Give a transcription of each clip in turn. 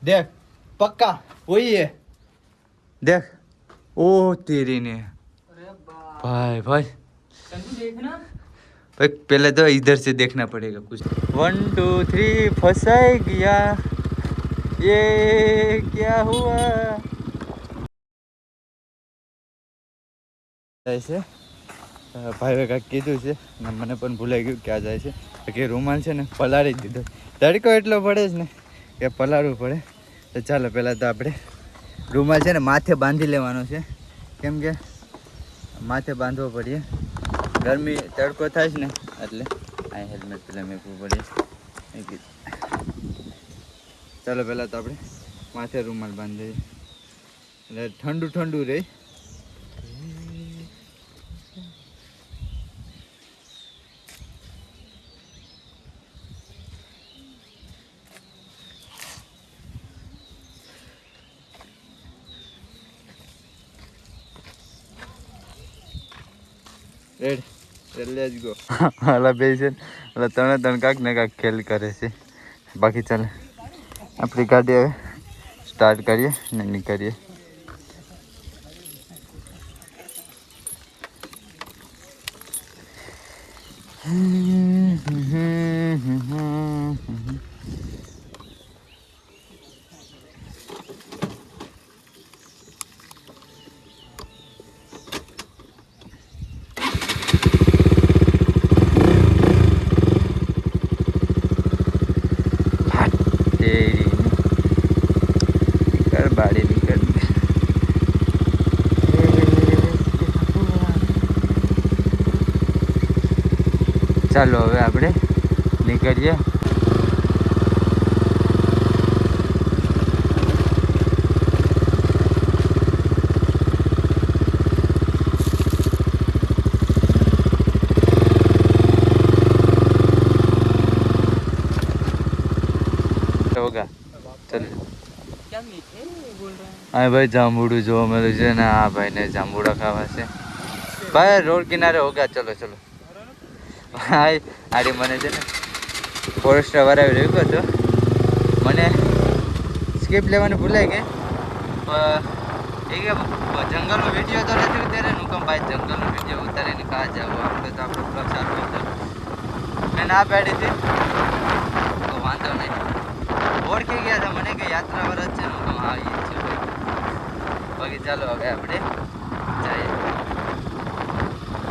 देख पक्का वही है देख ओ तेरी ने भाई भाई देखना भाई पहले तो इधर से देखना पड़ेगा कुछ 1 2 3 फंसाई गया ये क्या हुआ ऐसे ભાઈ કાંઈક કીધું છે ને મને પણ ભૂલાઈ ગયું ક્યાં જાય છે કે રૂમાલ છે ને પલાળી દીધો તડકો એટલો પડે છે ને કે પલાળવું પડે તો ચાલો પહેલાં તો આપણે રૂમાલ છે ને માથે બાંધી લેવાનો છે કેમ કે માથે બાંધવો પડીએ ગરમી તડકો થાય છે ને એટલે આ હેલ્મેટ પહેલાં મેકવું પડે ચાલો પહેલાં તો આપણે માથે રૂમાલ બાંધી દઈએ એટલે ઠંડુ ઠંડુ રહી લેટ્સ ગો હાલા બે છે એટલે ત્રણ કાંક ને કાંક ખેલ કરે છે બાકી ચાલે આપણી ગાડી હવે સ્ટાર્ટ કરીએ ને નીકળીએ બાળી નીકળી ચાલો હવે આપણે નીકળીએ होगा चल હા ભાઈ જાંબુડું જોવા મળ્યું છે ને આ ભાઈને જાંબુડા ખાવા છે ભાઈ રોડ કિનારે હોગા ચલો ચલો ભાઈ આડી મને છે ને ફોરેસ્ટર વાળા રહ્યું હતો મને સ્કીપ લેવાનું ભૂલાઈ ગઈ એ કે જંગલનો વિડીયો તો નથી ઉતારે હું કેમ ભાઈ જંગલનો વિડીયો ઉતારીને કાં જાવ આપણે તો આપણો બ્લોગ સારો હતો મેં ના પાડી હતી તો વાંધો નહીં ઓળખી ગયા હતા મને કે યાત્રા વરસ છે ને હું આવીએ છીએ બાકી ચાલો હવે આપણે જઈએ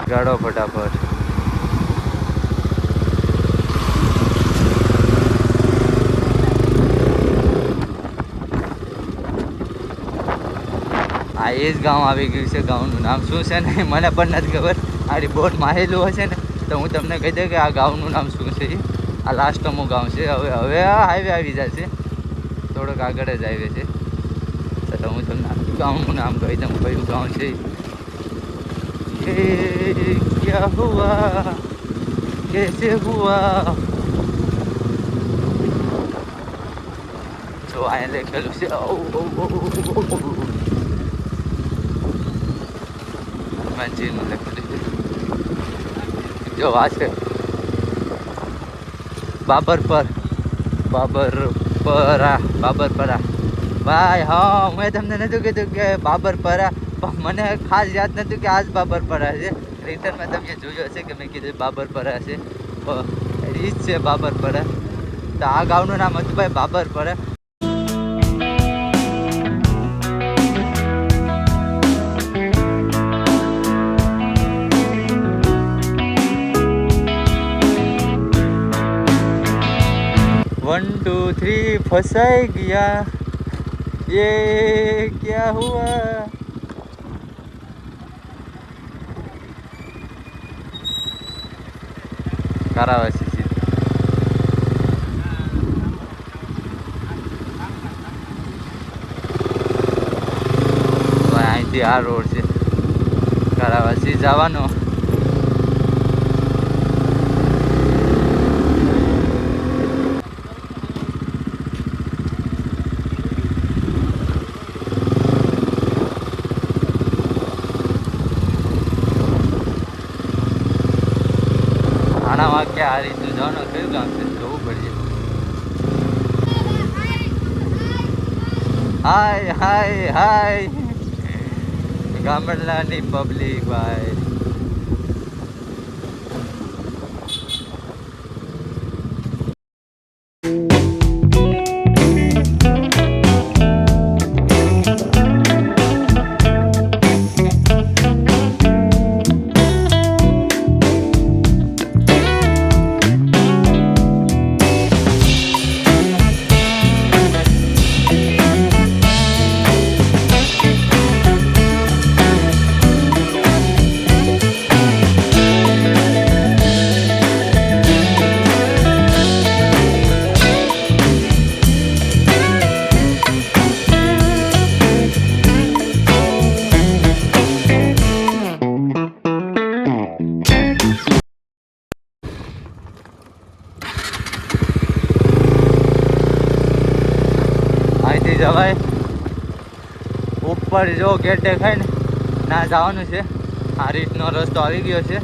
ગાડો ફટાફટ આ એ જ ગામ આવી ગયું છે ગામનું નામ શું છે ને મને પણ નથી ખબર આડી બોર્ડ મારેલું હશે ને તો હું તમને કહી દઉં કે આ ગામનું નામ શું છે આ લાસ્ટનું ગામ છે હવે આ હાઈવે આવી જશે થોડોક આગળ જ હાઈવે છે તો હું તમને ગામનું નામ કહી દઉં કયું ગામ છે ये क्या हुआ कैसे हुआ જો આ લખેલું છે મંજીનું લખેલું છે જો આ છે બાબરપરા ભાઈ હા મેં તમને નહોતું કીધું કે બાબરપરા મને ખાસ યાદ નહોતું કે આ જ બાબરપરા છે રિટર્નમાં તમે જોયો હશે કે મેં કીધું બાબરપરા છે એ જ છે બાબરપરા તો આ ગામનું નામ હતું ભાઈ બાબરપરા वन टू थ्री फंसाई गया ये क्या हुआ કારાવાસી છે અહીંથી આ રોડ છે કારાવાસી જવાનો વાક્ય આ રીતનું જવાનું કયું ગામ છે જોવું પડશે હાય હાય હાય ગામડાની પબ્લિક ભાઈ. અહીંથી જવાય ઉપર જો ગેટ દેખાય ને ના જવાનું છે. આ રીતનો રસ્તો આવી ગયો છે.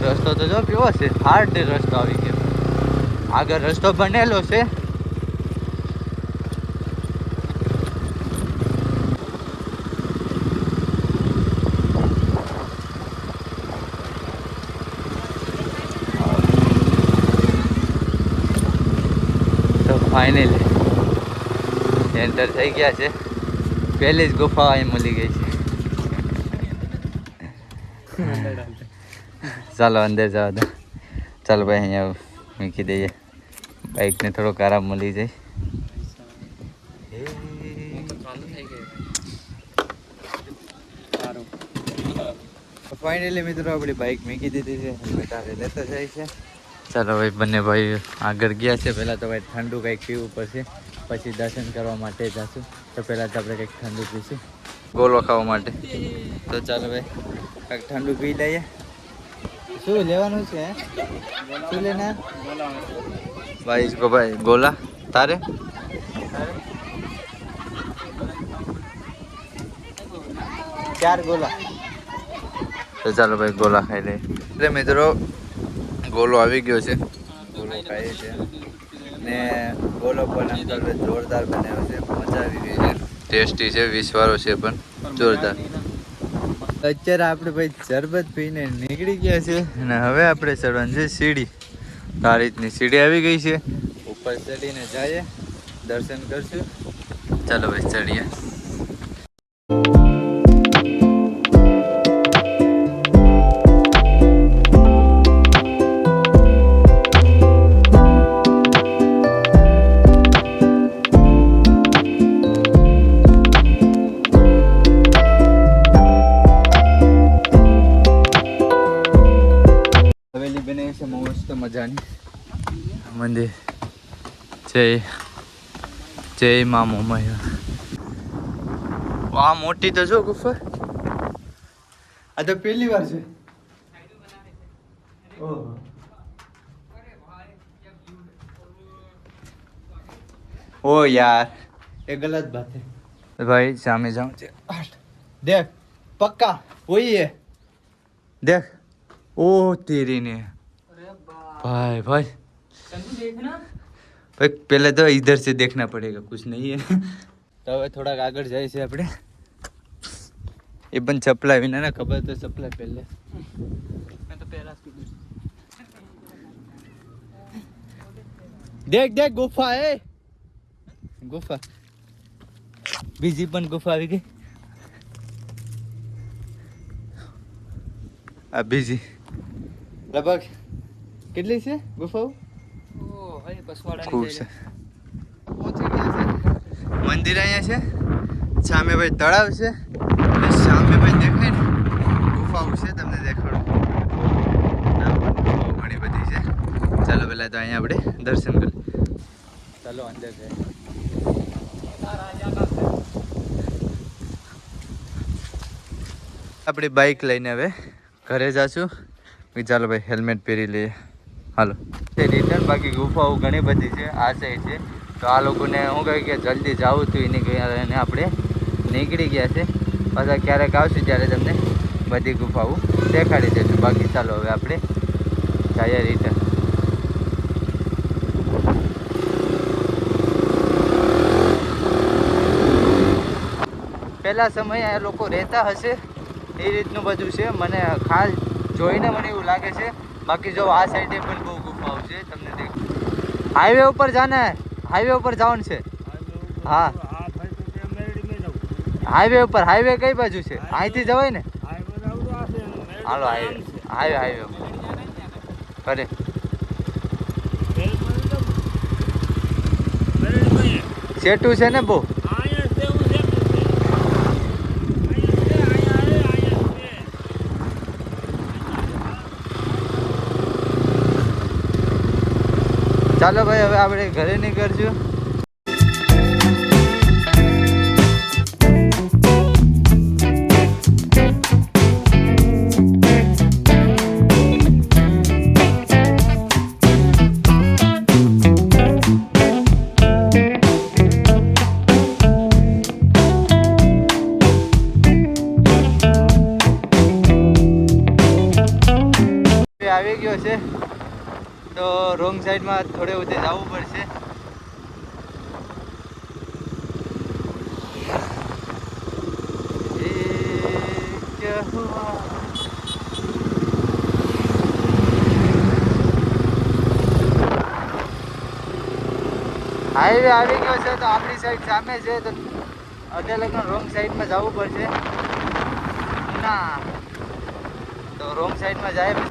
રસ્તો તો જો કેવો છે, હાર્ડ રસ્તો આવી ગયો. આગળ રસ્તો બનેલો છે. ફાઇનલી એન્ટર થઈ ગયા છે. પહેલી જ ગુફા અહીં મળી ગઈ છે. ચાલો અંદર જવા દો. ચાલો ભાઈ અહીંયા મૂકી દઈએ બાઇકને, થોડોક આરામ મળી જાય. ફાઇનલી મિત્રો આપણી બાઇક મૂકી દીધી છે. હેલ્મેટ લેતા જાય છે. ચાલો ભાઈ બંને ભાઈ આગળ ગયા છે. પહેલાં તો ભાઈ ઠંડુ કંઈક પીવું પડશે, પછી દર્શન કરવા માટે જશું. તો પહેલાં તો આપણે કંઈક ઠંડુ પીશું ગોલો ખાવા માટે. તો ચાલો ભાઈ કંઈક ઠંડુ પી લઈએ. શું લેવાનું છે? શું લેના ભાઈ? इसको भाई गोला तारे 4 गोला. તો ચાલો ભાઈ ગોલા ખાઈ લઈએ. એટલે મિત્રો ગોલો આવી ગયો છે. ગોલો ખાઈએ છે ને ગોલો પણ અંકલ જોરદાર બનાવ્યો છે. મજા આવી ગઈ છે. ટેસ્ટી છે, 20 વાળો છે પણ જોરદાર. અત્યારે આપણે ભાઈ શરબત પીને નીકળી ગયા છે અને હવે આપણે ચડવાનું છે સીડી. આ રીતની સીડી આવી ગઈ છે. ઉપર ચડીને જઈએ, દર્શન કરશું. ચાલો ભાઈ ચડીએ. મસ્ત મજાની મંદિર. જય મા મોમૈયા. આ મોટી તો જો ગુફા. આ તો પહેલી વાર છે. ઓ યાર એ गलत बात है भाई. सामने जाऊं देख पक्का वही है. देख ओ तेरी ने भाई भाई भाई पहले तो इधर से देखना पड़ेगा, कुछ नहीं है. तो હવે થોડાક આગળ જાય છે આપણે. એ પણ ચપલા વિના ના ખબર તો ચપલા પહેલે મેં તો પહેલા કીધું. દેખ દેખ ગુફા હે, ગુફા. બીજી પણ ગુફા આવી ગઈ. આ બીજી લગભગ કેટલી છે ગુફાઓ? ખૂબ છે. પહોંચી ગયા છે. મંદિર અહીંયા છે. સામે ભાઈ તળાવ છે અને સામે ભાઈ દેખાય ને ગુફાઓ છે. તમને દેખાડો ગુફાઓ ઘણી બધી છે. ચાલો પહેલાં તો અહીંયા આપણે દર્શન કરીએ. ચાલો અંદર છે. આપણી બાઇક લઈને હવે ઘરે જાશું. ચાલો ભાઈ હેલ્મેટ પહેરી લઈએ. હાલો રિટર્ન. બાકી ગુફાઓ ઘણી બધી છે આ સાઈડ છે. તો આ લોકોને શું કહે કે જલ્દી જવું હતું એની કારણે આપણે નીકળી ગયા છે. પાછા ક્યારેક આવશે ત્યારે તમને બધી ગુફાઓ દેખાડી દઈશું. બાકી ચાલો હવે આપણે જઈએ રિટર્ન. પહેલા સમયે આ લોકો રહેતા હશે એ રીતનું બધું છે. મને ખાસ જોઈને મને એવું લાગે છે. બાકી જો આ સાઈડે પણ બહુ ગુફાઓ છે. તમને દેખ હાઈવે ઉપર જાને, હાઈવે ઉપર જવાનું છે. હા હાઈવે ઉપર. હાઈવે કઈ બાજુ છે? અહીંથી જવાય ને? હાલો હાઈવે હાઈવે હાઈવે કરે સેટું છે ને બહુ. ચાલો ભાઈ હવે આપણે ઘરે નીકળશું. આવી ગયો છે તો રોંગ સાઈડમાં થોડે ઉધે જવું પડશે. હાઈવે આવી ગયો છે તો આપણી સાઈડ સામે છે તો અડધે લગન રોંગ સાઈડમાં જવું પડશે. ના તો રોંગ સાઈડમાં જાય.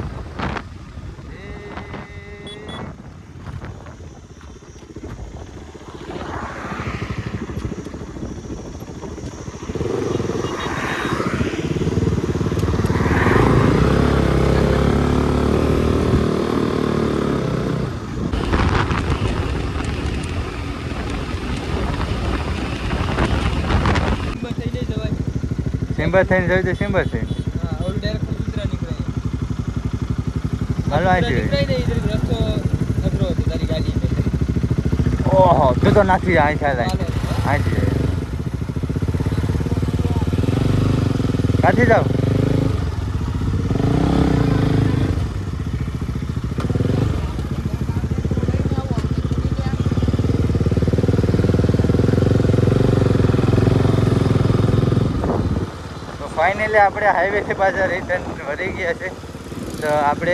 સિમ્બર થઈને જવું તો સિમ્બર થઈને હાલો ઓહો તું તો નાખી અહીં થાય અહીંથી કાથી જાવ. ફાઇનલી આપણે હાઈવેથી પાછા રિટર્ન વળી ગયા છે તો આપણે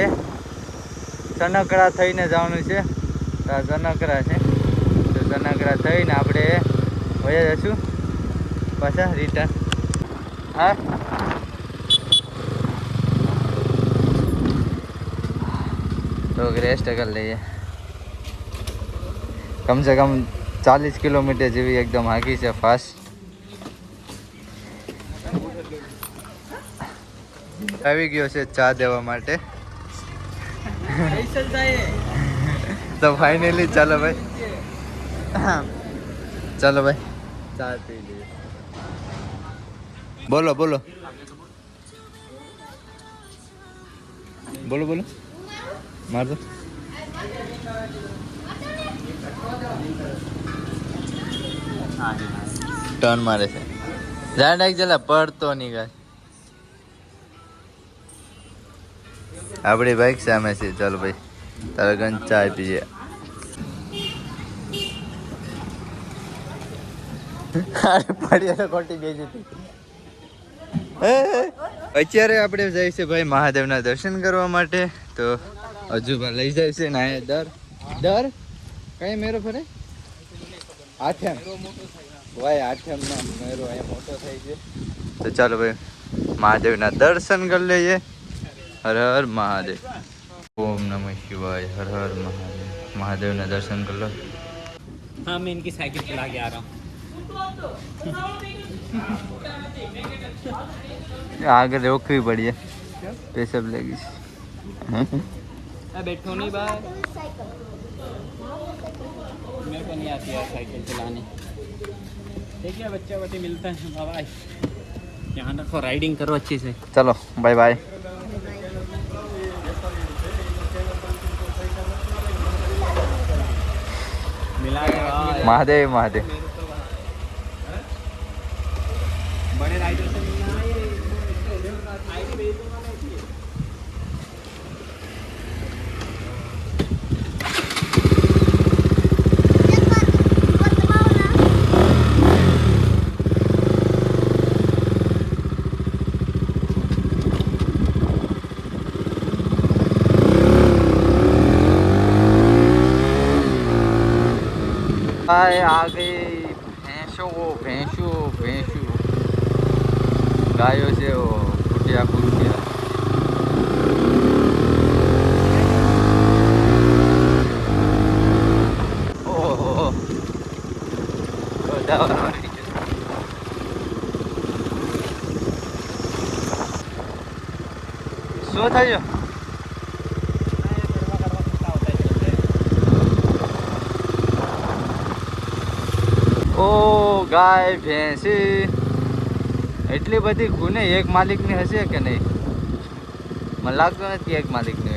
સનકરા થઈને જવાનું છે. તો આ સનકરા છે તો સનકરા થઈને આપણે વયા જશું પાછા રિટર્ન. હા તો રેસ્ટ કરી લઈએ. કમસે કમ 40 કિલોમીટર જેવી એકદમ હાકી છે ફાસ્ટ. આવી ગયો છે ચા દેવા માટે તો ફાઇનલી ચાલો ભાઈ ચાલો ભાઈ ચા પી લઈએ. બોલો બોલો બોલો બોલો માર દો. ટર્ન મારે છે ધ્યાન રાખ જલા પડતો નહીં ગાય. આપણી બાઈક સામે છે. ચાલો ભાઈ તારા ગંજ ચા પીએ. અત્યારે આપણે જાય છે ભાઈ મહાદેવના દર્શન કરવા માટે. તો હજુબા લઈ જાય છે ને દર કઈ મેરો ફરે આઠમ ભાઈ આઠમ ના મેરો અહીંયા મોટો થાય છે. તો ચાલો ભાઈ મહાદેવના દર્શન કરી લઈએ. હર હર મહાદેવ. ઓમ નમઃ શિવાય. હર હર મહાદેવ. महादेव ने दर्शन कर लो. हाँ मैं इनकी साइकिल चला के आ रहा हूँ. आगे रोकवी पड़ी है पेशब लगी. बैठो नहीं बाहर. मेरे को नहीं आती है साइकिल चलाने. देखिए बच्चा बच्चे मिलते हैं. बाय. यहाँ रखो राइडिंग करो अच्छी से. चलो बाय बाय. महादेव महादेव. बड़े राइडर से मिलना है. आ गई भैंसो गायों से वो कुटिया कुटिया ओहो શું થયું ઓ ગાય ભેંસી એટલી બધી કોને એક માલિકની હશે કે નહીં મને લાગતું નથી એક માલિકની